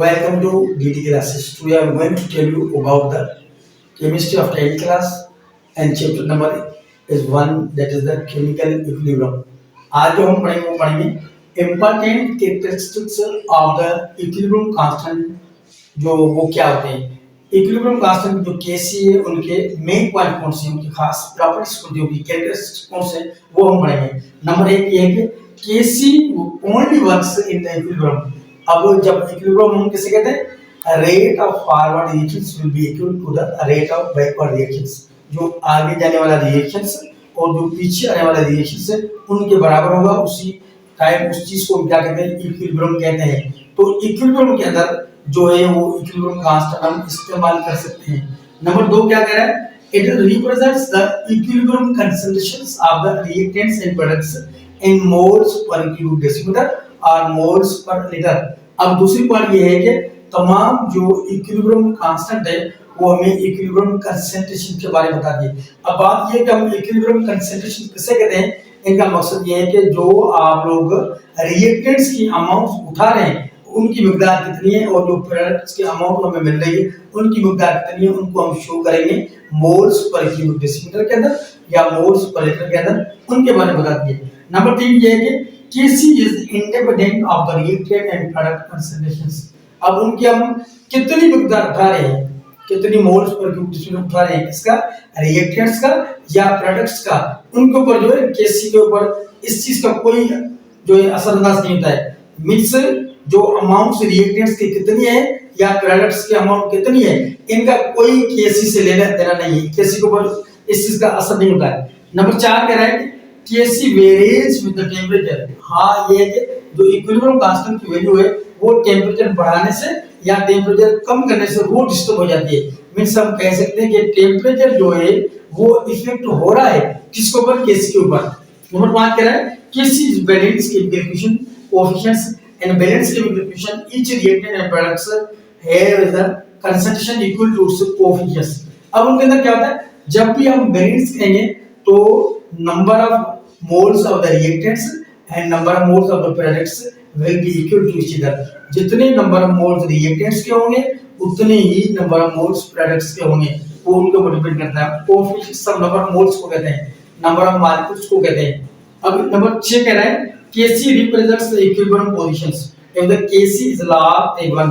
Welcome to DD classes. Today I am going to tell you about the chemistry of 10th class and chapter number is one, that is the chemical equilibrium. आज जो हम पढ़ेंगे वो पढ़ेंगे important characteristics of the equilibrium constant. जो वो क्या होते हैं इक्विलिब्रियम कांस्टेंट जो Kc है उनके मेन पॉइंट कौन से हैं, उनकी खास प्रॉपर्टीज कौन सी होगी, कैरेक्टरिस्टिक्स कौन से वो हम पढ़ेंगे। नंबर एक ये है कि Kc only works in the equilibrium. अब जब इक्विलिब्रियम हम किसे कहते हैं, rate of forward reactions will be equal to the rate of backward reactions. जो आगे जाने वाला रिएक्शंस और जो पीछे आने वाला रिएक्शंस है उनके बराबर होगा। उसी टाइम उस चीज को क्या कहते हैं, इक्विलिब्रियम कहते हैं। तो इक्विलिब्रियम के अंदर जो है वो इक्विलिब्रियम कांस्टेंट हम इस्तेमाल कर सकते हैं। नंबर दो क्या कह रहा है, it represents the equilibrium concentrations of the reactants and products in moles per cube decimetre और मोल्स पर लीटर। अब दूसरी बात ये है कि तमाम जो इक्विलिब्रियम कांस्टेंट है वो हमें इक्विलिब्रियम कंसंट्रेशन के बारे में बता दिए। अब बात ये कि हम इक्विलिब्रियम कंसंट्रेशन किसे कहते हैं, इनका मकसद ये है कि जो आप लोग रिएक्टेंट्स की अमाउंट उठा रहे हैं उनकी मिकदार कितनी है और जो प्रोडक्ट्स की अमाउंट हमें मिल रही है उनकी मिकदार कितनी है, उनको हम शो करेंगे मोल्स पर क्यूब डेसीमीटर के अंदर या मोल्स पर लीटर के अंदर, उनके बारे में बता दिए। नंबर 3 ये है कि Kc is independent of the reactant and product concentrations। अब उनकी हम कितनी मिकदार उठा रहे हैं, कितनी मोल्स पर क्यूब डेसीमीटर उठा रहे हैं, किसका, रिएक्टेंट्स का या प्रोडक्ट्स का, उनके ऊपर जो है Kc के ऊपर इस चीज का कोई जो है असरअंदाज नहीं होता है। मींस जो अमाउंट रिएक्टेंट्स की कितनी है या प्रोडक्ट्स की अमाउंट कितनी है, इनका कोई Kc से लेना देना नहीं है, Kc के ऊपर इस चीज का असर नहीं होता है। नंबर 4 कह रहा है Kc varies with the temperature. हाँ ये है कि जो इक्विलिब्रियम कांस्टेंट की वैल्यू है वो टेंपरेचर बढ़ाने से या टेंपरेचर कम करने से वो डिस्टर्ब हो जाती है। मींस हम कह सकते हैं कि टेंपरेचर जो है वो इफेक्ट हो रहा है किसके ऊपर, Kc के ऊपर। नंबर 5 कह रहा है Kc is balance chemical equation coefficients and balance chemical equation each reactant and products have the concentration equal to its coefficients। अब उनके अंदर क्या होता है, जब भी हम बैलेंस करेंगे तो number of moles of the reactants and number of moles of the products will be equal to each other. जितने नंबर ऑफ मोल्स रिएक्टेंट्स के होंगे उतने ही नंबर ऑफ मोल्स प्रोडक्ट्स के होंगे, वो उनके ऊपर डिपेंड करता है। कोएफिशिएंट्स सब नंबर ऑफ मोल्स को कहते हैं, नंबर ऑफ मॉलिक्यूल्स को कहते हैं। अब नंबर 6 कह रहा है Kc represents the equilibrium positions if the Kc is less than 1।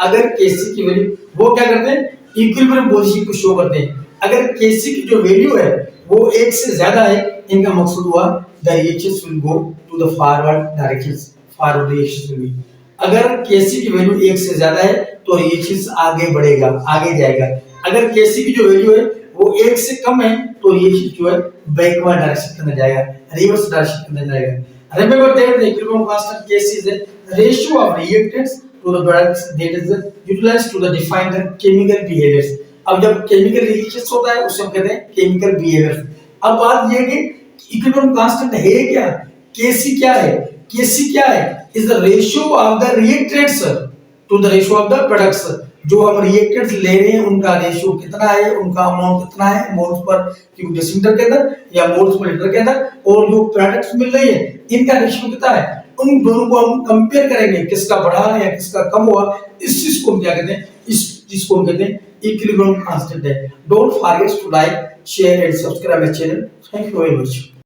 अगर Kc की वैल्यू वो क्या करते हैं, इक्विलिब्रियम पोजीशन को शो करते हैं। अगर Kc की जो वैल्यू है वो 1 से ज्यादा है, इनका मकसद हुआ the reactions will go to the forward directions, forward reactions will be। अगर Kc की वैल्यू 1 से ज्यादा है तो रिएक्शंस आगे बढ़ेगा, आगे जाएगा। अगर Kc की जो वैल्यू है वो 1 से कम है तो रिएक्शन जो है बैकवर्ड डायरेक्शन के अंदर जाएगा, रिवर्स डायरेक्शन के अंदर जाएगा। Remember that the equilibrium constant Kc is the ratio of reactants to the products that is utilized to define the chemical behaviors। अब जब chemical reactions होता है उसे हम कहते हैं chemical behaviors। अब बात ये है कि equilibrium constant है क्या, Kc क्या है, Kc क्या है, is the ratio of the reactants to the ratio of the products। जो हम रिएक्टेंट्स ले रहे हैं उनका रेशियो कितना है, उनका अमाउंट कितना है मोल्स पर क्यूब डेसीमीटर के अंदर या मोल्स पर लीटर के अंदर, और जो प्रोडक्ट्स मिल रही है इनका रेशियो कितना है, उन दोनों को हम कंपेयर करेंगे किसका बढ़ा या किसका कम हुआ। इस चीज को हम क्या कहते हैं, इस चीज को हम कहते हैं इक्विलिब्रियम कांस्टेंट है। Don't forget to like, share and subscribe my channel. Thank you very much.